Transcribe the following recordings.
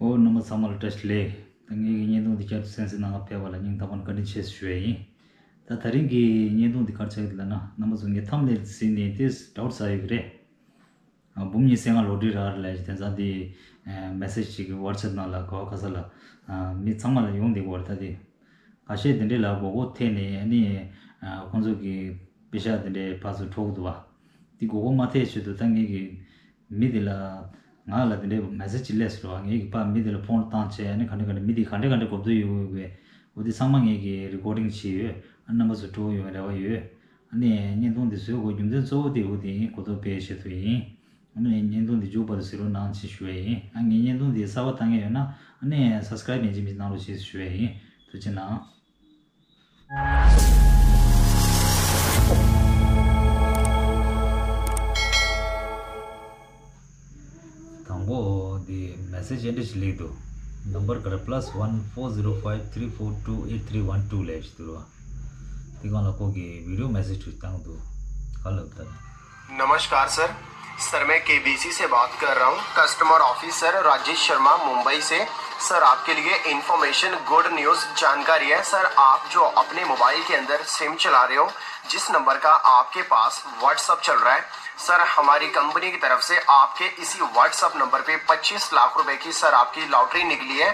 O nama samal test le tangi nyendung di chat sense na apya wala nying tapan kani ches shwe ta tharing gi nyendung di karcha idla na nama zungi thamle sini this doubt sai gre bumni senga lodi rar la jten za di message chi whatsapp na la ko khasala mi samal yong di war ta di kashe dinde la bogo the ne ani konzo gi bisha dinde pasu thog dwa di gogo mathe chu tangi gi midila ngala dinde message less ro ngi pa midila phone tan che ani khane khane midi khande khande ko du yu ge odi samang ge recording chi anna ma su to yu la wa yu ani nyin dong de su go yum de zo de odi ko do pe she tu yin ani nyin dong de jo ba de su ro nan chi shwe yin ani nyin dong de sa wa tang ye na ani subscribe ni ji mi na lo chi shwe yin tu chen na tango the message enrich le do number kar +14053428312 le chitro तिगोन को की video message टूटता हूं तो कल होता है। नमस्कार sir मैं केबीसी से बात कर रहा हूं, कस्टमर ऑफिसर राजेश शर्मा मुंबई से। सर आपके लिए इंफॉर्मेशन गुड न्यूज़ जानकारी है। सर आप जो अपने मोबाइल के अंदर सिम चला रहे हो, जिस नंबर का आपके पास व्हाट्सएप चल रहा है, सर हमारी कंपनी की तरफ से आपके इसी व्हाट्सएप नंबर पे 25 लाख रुपए की सर आपकी लॉटरी निकली है।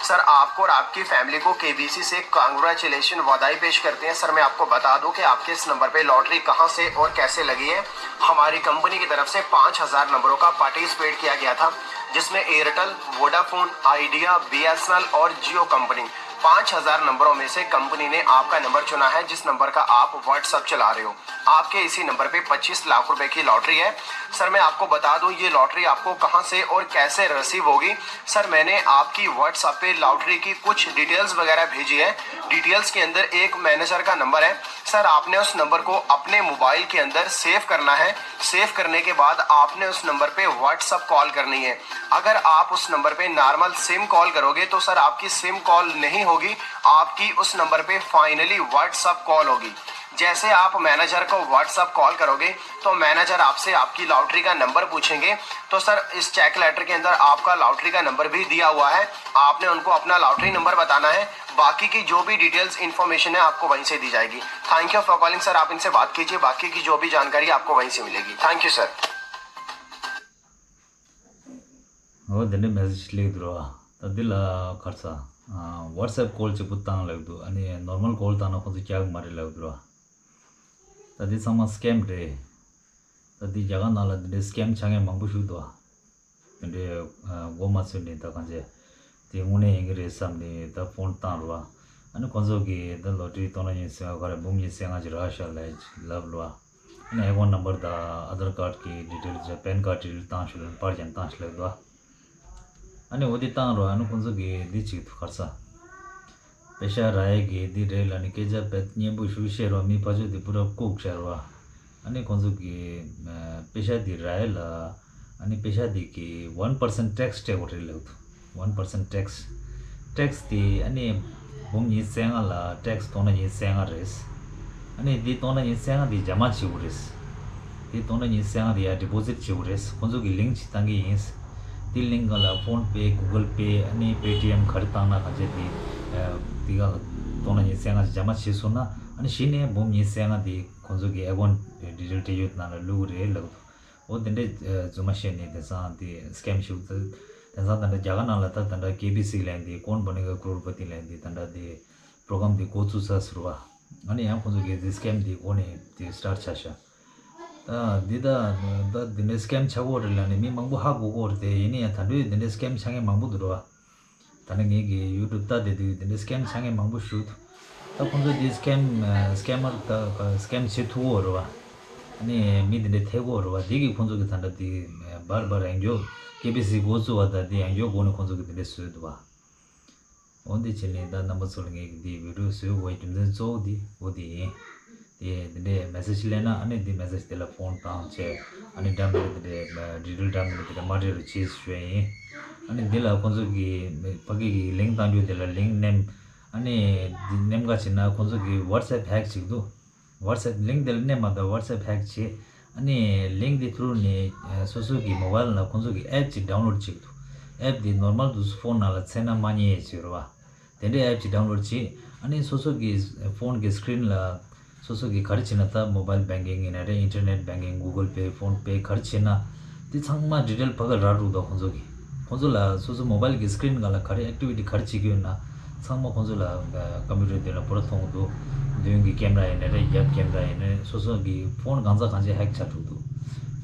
सर आपको और आपकी फैमिली को केबीसी से कांग्रेचुलेशन बधाई पेश करते हैं। सर मैं आपको बता दूं कि आपके इस नंबर पे लॉटरी कहां से और कैसे लगी है। हमारी कंपनी की तरफ से 5000 नंबरों का पार्टिसिपेट किया गया था, जिसमें एयरटेल, वोडाफोन, आइडिया, बीएसएनएल और जियो कंपनी 5000 नंबरों में से कंपनी ने आपका नंबर चुना है, जिस नंबर का आप व्हाट्सएप चला रहे हो। आपके इसी नंबर पे 25 लाख रुपए की लॉटरी है। सर मैं आपको बता दूं ये लॉटरी आपको कहां से और कैसे रिसीव होगी। सर मैंने आपकी व्हाट्सएप पे लॉटरी की कुछ डिटेल्स वगैरह भेजी है। डिटेल्स के अंदर एक मैनेजर का नंबर है। सर आपने उस नंबर को अपने मोबाइल के अंदर सेव करना है। सेव करने के बाद आपने उस नंबर पे व्हाट्सएप कॉल करनी है। अगर आप उस नंबर पे नॉर्मल सिम कॉल करोगे तो सर आपकी सिम कॉल नहीं होगी, आपकी उस नंबर पे फाइनली व्हाट्सएप कॉल होगी। जैसे आप मैनेजर को व्हाट्सएप कॉल करोगे तो मैनेजर आपसे आपकी लॉटरी का नंबर पूछेंगे। तो सर इस चेक लेटर के अंदर आपका लॉटरी का नंबर भी दिया हुआ है। आपने उनको अपना लॉटरी नंबर बताना है। बाकी की जो भी डिटेल्स इन्फॉर्मेशन है आपको वहीं से दी जाएगी। Thank you for calling sir. आप इनसे बात कीजिए, बाकी की जो भी जानकारी आपको वहीं से मिलेगी। Thank you sir. वो दिन मैसेज लिख दो तदिल खर्चा व्हाट्सएप कॉल चे पुत्तांग लग दो अनि नॉर्मल कॉल ताना को क्या मारे लग दो तदि समा स्कैम रे तदि जगह नाला दे स्कैम छांगे मंगबु शु दो तंदे गोमा से ने ता कंजे ते मुने इंगरे सामने ता फोन तानवा अनि कोजो की द लॉटरी तोना ये से करे बुम ये से आज राशा लाइज लव लो अनि एवन नंबर दा आधार कार्ड की डिटेल्स पैन कार्ड डिटेल तांश पर जन तांश लग दो अनि ओदि तांरो अनि कोजो की दिछि खर्चा पेशा राय गे दि रेल अनि केजा पेत न्यबु शु शेरो मी पाजो दि पुरा कोक शेरवा अनि कोजो की पेशा दि राय ला अनि पेशा दि की 1% टैक्स टे होटल लग 1% टैक्स दि अनि बुम नि सेंगा ला टैक्स तोना नि सेंगा रेस अनि दि तोना नि सेंगा दि जमा छिउरेस दि तोना नि सेंगा दि डिपॉजिट छिउरेस कोजो की लिंक छितांगी इस दि लिंक ला फोन पे गूगल पे अनि पेटीएम खरताना खजे दि दिगा तोना नि सेंगा जमा छिसुना अनि शिने बुम नि सेंगा दि कोजो की एवन डिटेल टे युत ना लु रे लग ओ दंडे जुमा शेने दसा दि स्कैम शु दसा दंडे जगह ना लता दंडे केबीसी लाइन दि कौन बनेगा करोड़पति लाइन दि दंडा दि प्रोग्राम दि कोचु ससरुवा अनि यहाँ कोजो की स्कैम दि कोने दि स्टार्ट छाशा दिदा द दंडे स्कैम छगो रलाने मी मंगबु हा गोगो रते इने थादु दंडे स्कैम छांगे मंगबु दुरवा तने गे यूट्यूब ता दे दंडे स्कैम छांगे मंगबु शुट त कोजो दि स्कैमर त स्कैम छिथु रवा अनि मी दंडे थेगो रवा दिगी कोजो की थांडा दि बार बार एंजो केबीसी गोजो वादा दि एंजो गोने कोजो की दंडे सुदवा ओंदि चेने दा नंबर सोलंगे दि वीडियो सु वाइट दे जो दि ओदि ये दे मैसेज लेना अनि दि मैसेज देला फोन ता छे अनि डाम दे डिटेल डाम दे मटेरियल चीज छे अनि दिला कोजो की पगी की लिंक ता जो देला लिंक नेम अनि नेम का छिना कोजो की व्हाट्सएप हैक छिदु व्हाट्सएप लिंक देल नेम दा व्हाट्सएप हैक छे अनि लिंक दि थ्रू ने सोसो की मोबाइल ना कोजो की ऐप छि डाउनलोड छिदु 앱 디 노멀 두스 폰 나라 세나 많이 해지로와 데데 앱 지 다운로드 지 아니 소소기 폰 기 스크린 라 소소기 가르치나타 모바일 뱅킹 이나레 인터넷 뱅킹 구글 페 폰 페 가르치나 디 창마 디테일 파가 라루도 혼조기 혼조라 소소 모바일 기 스크린 갈라 가리 액티비티 가르치기나 창마 혼조라 컴퓨터 데나 보라통도 되게 कैमरा है ने या कैमरा है ने सोसो की फोन गांजा गांजे हैक चाटू दो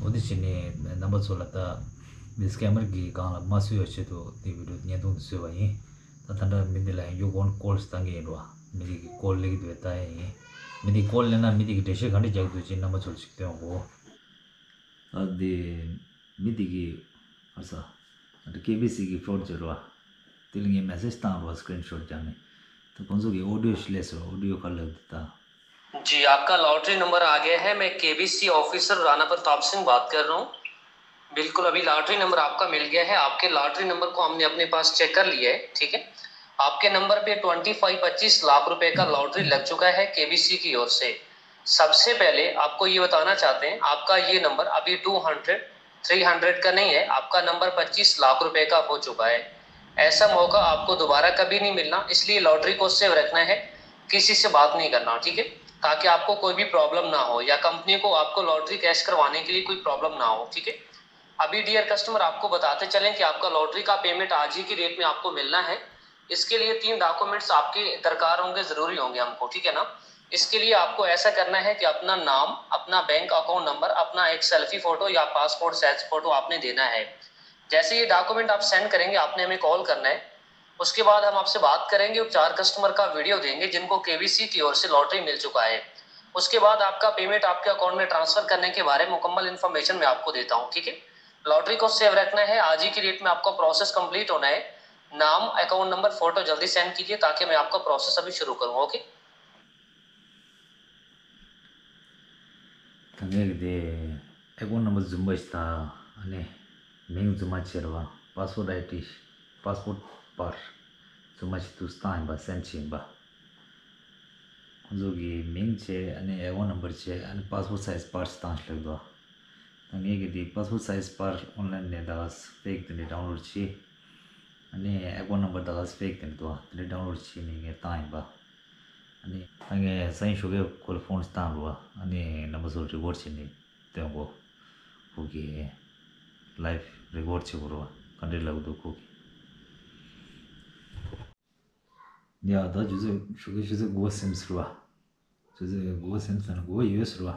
ओदी चिने नंबर सोलता दिस कैमरा की गांला मासु योचे तो दी वीडियो न्या तो से वही तंदा मिदिला यो वन कॉल्स तंगे रो मिदी कॉल लेगी देता है मिदी कॉल लेना मिदी की देशे खंडे जाग दो चिन नंबर सोल सकते हो वो अदे मिदी की ऐसा अदे केबीसी की फ्रॉड जरो तिलंगे मैसेज ता रो स्क्रीनशॉट जाने तो कौन सी ऑडियो श्लेष ऑडियो का लगता जी आपका लॉटरी नंबर आ गया है। मैं केबीसी ऑफिसर राणा प्रताप सिंह बात कर रहा हूँ। बिल्कुल अभी लॉटरी नंबर आपका मिल गया है। आपके लॉटरी नंबर को हमने अपने पास चेक कर लिया है, ठीक है। आपके नंबर पे 25 लाख रुपए का लॉटरी लग चुका है केबीसी की ओर से। सबसे पहले आपको ये बताना चाहते हैं, आपका ये नंबर अभी 200-300 का नहीं है, आपका नंबर 25 लाख रुपए का हो चुका है। ऐसा मौका आपको दोबारा कभी नहीं मिलना, इसलिए लॉटरी को सेव रखना है, किसी से बात नहीं करना, ठीक है, ताकि आपको कोई भी प्रॉब्लम ना हो या कंपनी को आपको लॉटरी कैश करवाने के लिए कोई प्रॉब्लम ना हो, ठीक है। अभी डियर कस्टमर आपको बताते चलें कि आपका लॉटरी का पेमेंट आज ही की डेट में आपको मिलना है। इसके लिए 3 डॉक्यूमेंट्स आपके दरकार होंगे, जरूरी होंगे हमको, ठीक है ना। इसके लिए आपको ऐसा करना है कि अपना नाम, अपना बैंक अकाउंट नंबर, अपना एक सेल्फी फोटो या पासपोर्ट साइज फोटो आपने देना है। जैसे ये डॉक्यूमेंट आप सेंड करेंगे आपने हमें कॉल करना है। उसके बाद हम आपसे बात करेंगे और 4 कस्टमर का वीडियो देंगे जिनको केबीसी की ओर से लॉटरी मिल चुका है। उसके बाद आपका पेमेंट आपके अकाउंट में ट्रांसफर करने के बारे में मुकम्मल इन्फॉर्मेशन मैं आपको देता हूँ, ठीक है। लॉटरी को सेव रखना है, आज ही की डेट में आपका प्रोसेस कंप्लीट होना है। नाम, अकाउंट नंबर, फोटो जल्दी सेंड कीजिए ताकि मैं आपका प्रोसेस अभी शुरू करूँ, ओके। अकाउंट नंबर जुम्बा अने मेंग जुम्मा चेरवा पासपोर्ट आईटी पासपोर्ट पर जुम्मा तुस्ता है बस सेंचिंग बा जोगी मेंग चे अने अकाउंट नंबर चे अने पासपोर्ट साइज पर स्टांस लग दो तंगे के दी पासपोर्ट साइज पर ऑनलाइन ने दास फेक तने डाउनलोड ची अने अकाउंट नंबर दास फेक तने दो तने डाउनलोड ची ने ताई बा अने तंगे सही शुगे कोल फोन स्टान हुआ अने नंबर सो रिवॉर्ड ची ने तेंगो होगी लाइफ रिवॉर्ड ची बुरो कंट्री लग दो को या दा जुजे शुगे जुजे गो सिम्स रुआ जुजे गो सिम्स न गो यूएस रुआ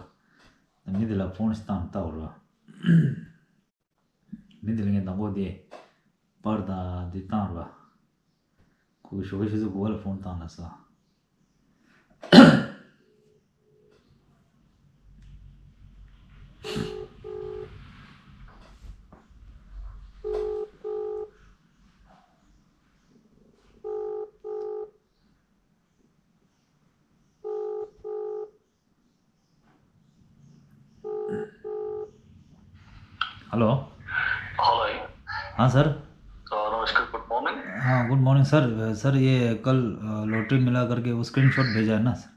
मिदिला फोन स्टान ता रुआ मिदिलंगे नगो दे पर्दा दे ता रुआ को शुगे जुजे गो फोन ता ना सा हेलो हेलो हाँ सर नमस्कार, गुड मॉर्निंग। हाँ गुड मॉर्निंग सर। सर ये कल लॉटरी मिला करके वो स्क्रीनशॉट भेजा है ना सर?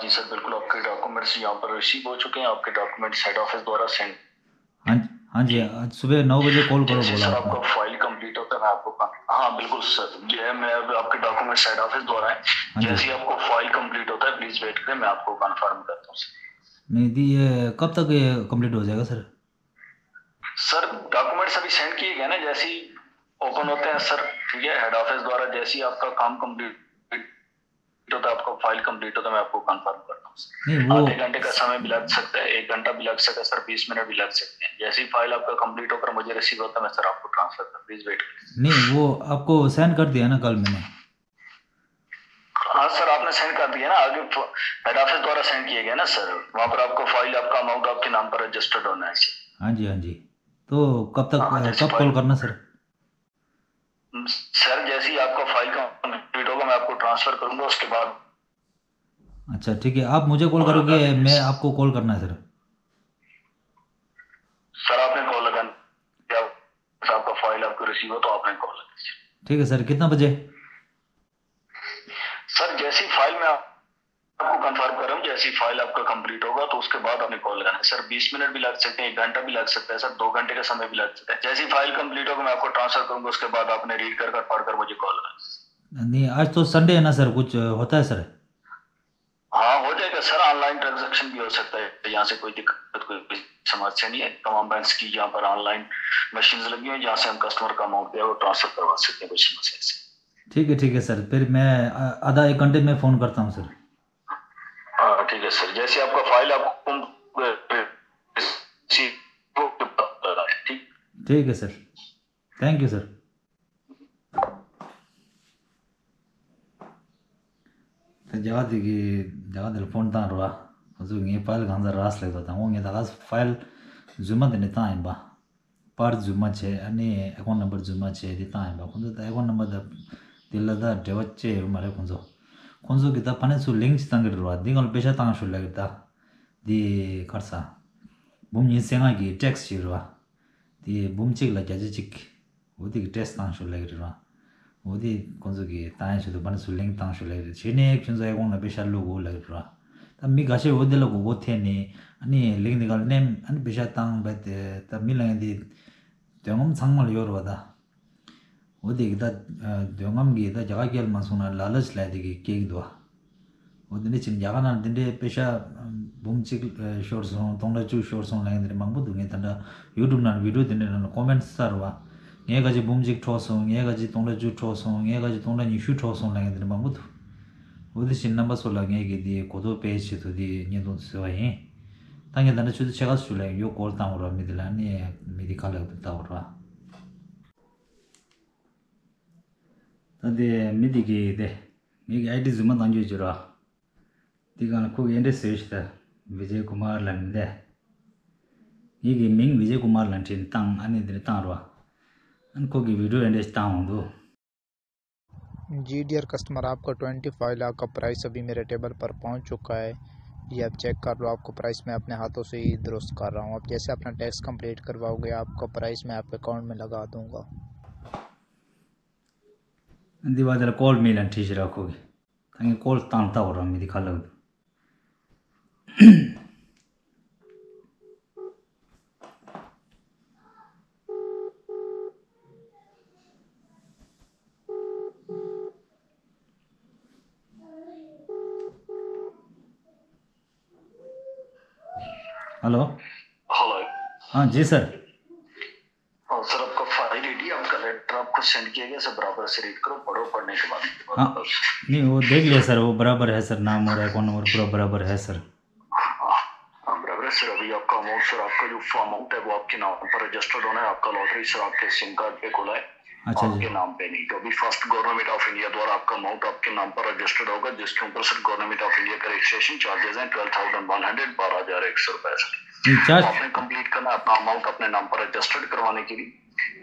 जी सर बिल्कुल, आपके डॉक्यूमेंट्स यहाँ पर रिसीव हो चुके हैं। आपके डॉक्यूमेंट्स हेड ऑफिस द्वारा सेंड। हाँ जी आज सुबह 9 बजे कॉल करो बोला सर आपने। आपका फाइल कंप्लीट होता है मैं आपको हाँ बिल्कुल सर, जो है मैं अब आपके डॉक्यूमेंट्स हेड ऑफिस द्वारा है। जैसे ही आपको फाइल कंप्लीट होता है प्लीज वेट करें, मैं आपको कंफर्म करता हूँ सर। नहीं दी ये कब तक ये कंप्लीट हो जाएगा सर? सर डॉक्यूमेंट्स अभी सेंड किए गए ना, जैसे ही ओपन होते हैं सर, ठीक है, हेड ऑफिस द्वारा जैसे ही आपका काम कंप्लीट होता है, आपका फाइल कंप्लीट होता है, मैं आपको कंफर्म करता हूँ। नहीं वो आधे घंटे का समय भी लग सकता है, 1 घंटा भी लग सकता है सर, 20 मिनट भी लग सकते हैं। जैसे ही फाइल आपका कंप्लीट होकर मुझे रिसीव होता है मैं सर आपको ट्रांसफर कर, प्लीज वेट करिए। नहीं वो आपको सेंड कर दिया ना कल मैंने? हाँ सर आपने सेंड कर दिया ना, आगे हेड ऑफिस द्वारा सेंड किए गए ना सर, वहाँ पर आपको फाइल आपका अमाउंट आपके नाम पर रजिस्टर्ड होना है सर। हाँ जी तो कब तक कब कॉल करना सर? सर जैसे ही आपका फाइल कंप्लीट होगा मैं आपको ट्रांसफर करूंगा, उसके बाद। अच्छा ठीक है, आप मुझे कॉल करोगे मैं आपको कॉल करना है सर? सर आपने कॉल लगाना, आपका फाइल आपको रिसीव हो तो आपने कॉल लगाना। ठीक है सर, कितना बजे? सर जैसी फाइल में आपको कंफर्म कर रहा हूँ, जैसी फाइल आपका कंप्लीट होगा तो उसके बाद आपने कॉल करना है सर। 20 मिनट भी लग सकते हैं, 1 घंटा भी लग सकता है सर, 2 घंटे का समय भी लग सकता है। जैसी फाइल कंप्लीट होगा मैं आपको ट्रांसफर करूंगा, उसके बाद आपने रीड कर पढ़कर मुझे कॉल करना। नहीं, आज तो संडे है ना सर, कुछ होता है सर? हाँ हो जाएगा सर, ऑनलाइन ट्रांजेक्शन भी हो सकता है, यहाँ से कोई दिक्कत कोई समस्या नहीं है। तमाम बैंक्स की यहाँ पर ऑनलाइन मशीन लगी हुई है जहाँ से हम कस्टमर का अमाउंट है वो ट्रांसफर करवा सकते हैं, कोई समस्या से। ठीक है सर, फिर मैं आधा 1 घंटे में फ़ोन करता हूँ सर। हाँ ठीक है सर, जैसे आपका फाइल आपको ठीक है सर, थैंक यू सर। जगह फ़ोन ता रुआ ये फाइल गांजा रास लगता था वो ये दादा फाइल जुमा देने ताइन बा पार जुमा छे अनि अकाउंट नंबर जुमा छे दी ताइन बा कुंजो ता अकाउंट नंबर दा दिल्ला दा डेवच्चे मारे कुंजो किता पने सु लिंक्स तंगे रुआ दिंगल पेशा तांग शु लगता दी खर्चा बुम ये सेंगा की टैक्स ची रुआ दी बुम चिक ला जाजे चिक वो दी टेस्ट तांग शु लग रुआ वो दी कुंजो की ताइन शु तो पने सु लिंक तांग शु लग छेने एक कुंजो अकाउंट ना पेशा लोगो लग रुआ तब मी गाशे वो दिलो को थे ने अनि लिंक निकाल नेम अनि पेशा तांग बेते तब मी लगे दी दोंगम सांगमल योर वादा वो दी दा दोंगम की दा जगह केल मासुना लालच लाए दी केक दो वो दिन चिन जगह ना दिन दे पेशा बुम चिक शॉर्ट्स हों तोंडा चू शॉर्ट्स हों लगे दिन मंगबू दूँगे तंडा यूट्यूब ना वीडियो दिन ना कमेंट्स सारवा ये गाजी बुम चिक ठोस हों ये गाजी तोंडा चू ठोस हों ये गाजी तोंडा निशु ठोस हों लगे दिन मंगबू दू वो दी चिन नंबर सो लगे कि दी कोदो पेज तो दी ये दोन से वही तांगे तंडा चू चेगा चू लगे यो कॉल तांग रहा मिदिला ने मिदी काले तांग रहा तदे मिदी की दे मिदी आईडी जुमा तांजू जुरा दिगान को एंडे सेश था विजय कुमार लंदे ये मिंग विजय कुमार लंटिन तांग अनि दिन तांग रहा उनको की वीडियो एंडे तांग दो। जी डियर कस्टमर, आपका 25 लाख का प्राइस अभी मेरे टेबल पर पहुंच चुका है। ये आप चेक कर लो, आपको प्राइस मैं अपने हाथों से ही दुरुस्त कर रहा हूं। आप जैसे अपना टैक्स कंप्लीट करवाओगे आपका प्राइस मैं आपके अकाउंट में लगा दूंगा। दीवार कॉल मिलन ठीक रखोगे ताकि कॉल तांता हो रहा मैं दिखा लग हेलो हेलो हाँ जी सर। हाँ सर, आपका फाइल रेडी, आपका लेटर आपको सेंड किया गया सर, बराबर से रीड करो, पढ़ो, पढ़ने के बाद हाँ नहीं वो देख लिया सर, वो बराबर है सर, नाम और अकाउंट नंबर पूरा बराबर है सर। हाँ बराबर है सर। अभी आपका अमाउंट सर, आपका जो अमाउंट है वो आपके नाम पर रजिस्टर्ड होना है। आपका लॉटरी सर आपके सिम कार्ड पे खुला है, अच्छा जी। आपके नाम पे नहीं। तो अभी फर्स्ट गवर्नमेंट ऑफ इंडिया द्वारा आपका अमाउंट आपके नाम पर रजिस्टर्ड होगा, जिसके ऊपर सर गवर्नमेंट ऑफ इंडिया का रजिस्ट्रेशन चार्जेस हैं 12,100 12,100 रुपए सर। आपने कंप्लीट करना अपना अमाउंट अपने नाम पर रजिस्टर्ड करवाने के लिए।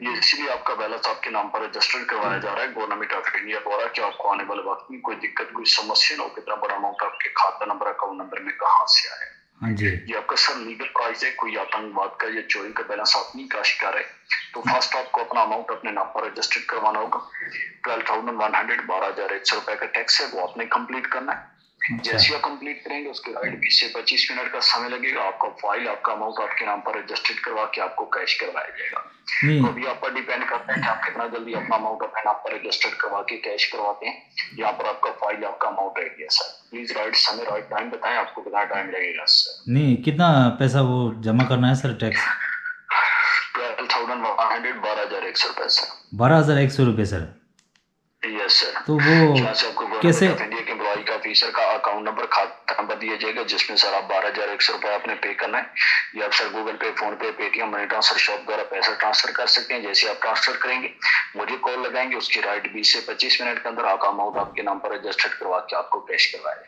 ये इसलिए आपका बैलेंस आपके नाम पर रजिस्टर्ड करवाया जा रहा है गवर्नमेंट ऑफ इंडिया द्वारा कि आपको आने वाले वक्त में कोई दिक्कत कोई समस्या ना हो, कितना बड़ा अमाउंट आपके खाता नंबर अकाउंट नंबर में कहाँ से आया। हाँ जी। ये आपका सर लीगल प्राइस है, कोई आतंकवाद का या चोरी का बैलेंस आप नहीं का शिकार है। तो फर्स्ट आपको अपना अमाउंट अपने नाम पर रजिस्टर्ड करवाना होगा। 12,100 12,100 रुपए का टैक्स है वो आपने कंप्लीट करना है। जैसे आप कंप्लीट करेंगे उसके बाद 20 से 25 मिनट का समय लगेगा। आपका फाइल आपका अमाउंट आपके नाम पर रजिस्टर्ड करवा के आपको कैश करवाया जाएगा। तो अभी आप पर डिपेंड करता है कि आप कितना जल्दी अपना अमाउंट अपने नाम पर रजिस्टर्ड करवा के कैश करवाते हैं। यहाँ पर आपका फाइल आपका अमाउंट रेडी है सर। प्लीज राइट समय राइट टाइम बताएं, आपको कितना टाइम लगेगा सर। नहीं कितना पैसा वो जमा करना है सर टैक्स? 12,100 12,100 रुपए सर। 12,100 रुपये सर। Yes sir. तो वो कैसे? इंडिया के एम्प्लॉय का ऑफिसर का अकाउंट नंबर खाता नंबर दिया जाएगा, जिसमें सर आप 12,100 रुपए आपने पे करना है। या आप सर गूगल पे, फोन पे, पेटीएम, मनी ट्रांसफर, शॉप द्वारा पैसा ट्रांसफर कर सकते हैं। जैसे आप ट्रांसफर करेंगे मुझे कॉल लगाएंगे, उसकी राइट 20 से 25 मिनट के अंदर आपका अमाउंट आपके नाम पर रजिस्टर्ड करवा के आपको कैश करवाया।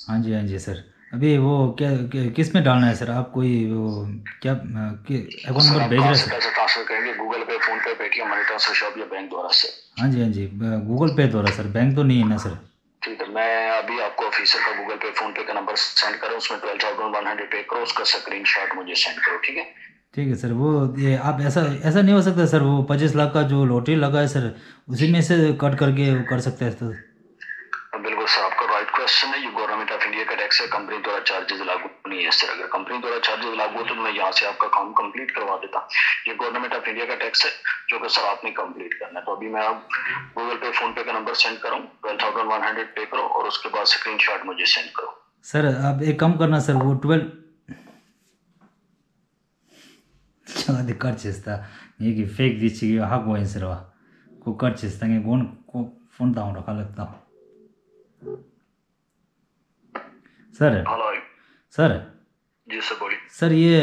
हाँ जी सर। अभी वो क्या किस में डालना है सर? आप कोई वो क्या अकाउंट नंबर भेज रहे हैं? पैसा ट्रांसफर करेंगे गूगल पे, फोन पे, पेटीएम, मनी ट्रांसफर, शॉप या बैंक द्वारा से। हाँ जी गूगल पे द्वारा सर, बैंक तो नहीं है ना सर? ठीक है, मैं अभी आपको ऑफिसर का गूगल पे, फोन पे का नंबर सेंड करो, उसमें 12,100 पे करो, उसका स्क्रीनशॉट मुझे सेंड करो। ठीक है सर। वो ये आप ऐसा नहीं हो सकता सर, वो 25 लाख का जो लॉटरी लगा है सर उसी में से कट करके कर सकते हैं तो? बिल्कुल सर, आपका राइट क्वेश्चन है, ये गवर्नमेंट ऑफ इंडिया का टैक्स है, कंपनी द्वारा चार्जेस लागू नहीं है सर। अगर कंपनी द्वारा चार्जेस लागू हो तो मैं यहाँ से आपका काम कंप्लीट करवा देता। ये गवर्नमेंट ऑफ इंडिया का टैक्स है जो कि सर आपने कंप्लीट करना है। तो अभी मैं आप गूगल पे फोन पे का नंबर सेंड करूँ, 12,100 पे करो और उसके बाद स्क्रीनशॉट मुझे सेंड करो। सर आप एक काम करना सर, वो 12 అది కట్ చేస్తా నీకు ఫేక్ దిచ్చి ಹಾಕುವ ಸರ್ को कट చేస్తాంगे गोन को फोन दाऊं रखा लगता सर। हेलो सर जी सर बोलिए। सर ये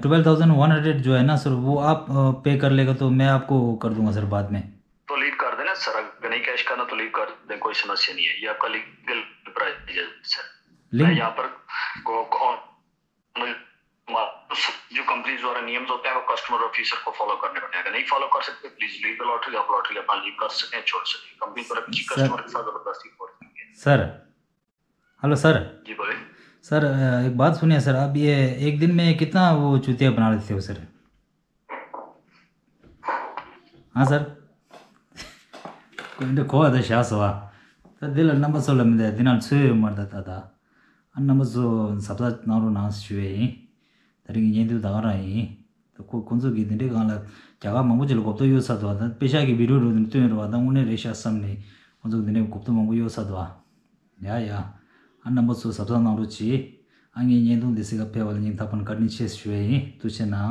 12,100 जो है ना सर, वो आप पे कर लेगा तो मैं आपको कर दूंगा सर बाद में। तो लीड कर देना सर, अगर नहीं कैश करना तो लीड कर दें, कोई समस्या नहीं है। ये आपका लीगल प्राइस है सर। मैं यहाँ पर जो कंपनी द्वारा नियम होते हैं वो कस्टमर ऑफिसर को फॉलो करने पड़ते हैं। अगर नहीं फॉलो कर सकते प्लीज लीव द लॉटरी, आप लॉटरी अपना लीव कर सकते हैं, छोड़ सकते हैं। कंपनी द्वारा किसी कस्टमर के साथ जबरदस्ती हो रही है। Sir hello sir. जी बोले सर एक बात सुनिए सर, आप ये एक दिन में कितना वो चूतिया बना लेते हो सर? हाँ सर कोई खो आता शास हुआ तो दिल नंबर 16 में दिन छुए मर देता था नंबर जो सबसे नारो नास छुए तरी ये तो दारा है तो को कौन सा गीत ने गाना जगह मंगो चलो तो यो साथ हुआ पेशा की वीडियो तो हुआ था उन्हें रेशा सामने उन जो दिन को तो मंगो यो साथ हुआ या नंबर जो सबसे नारो ची आगे ये तो देसी का पे वाले ये थापन करनी चाहिए छुए तुझे ना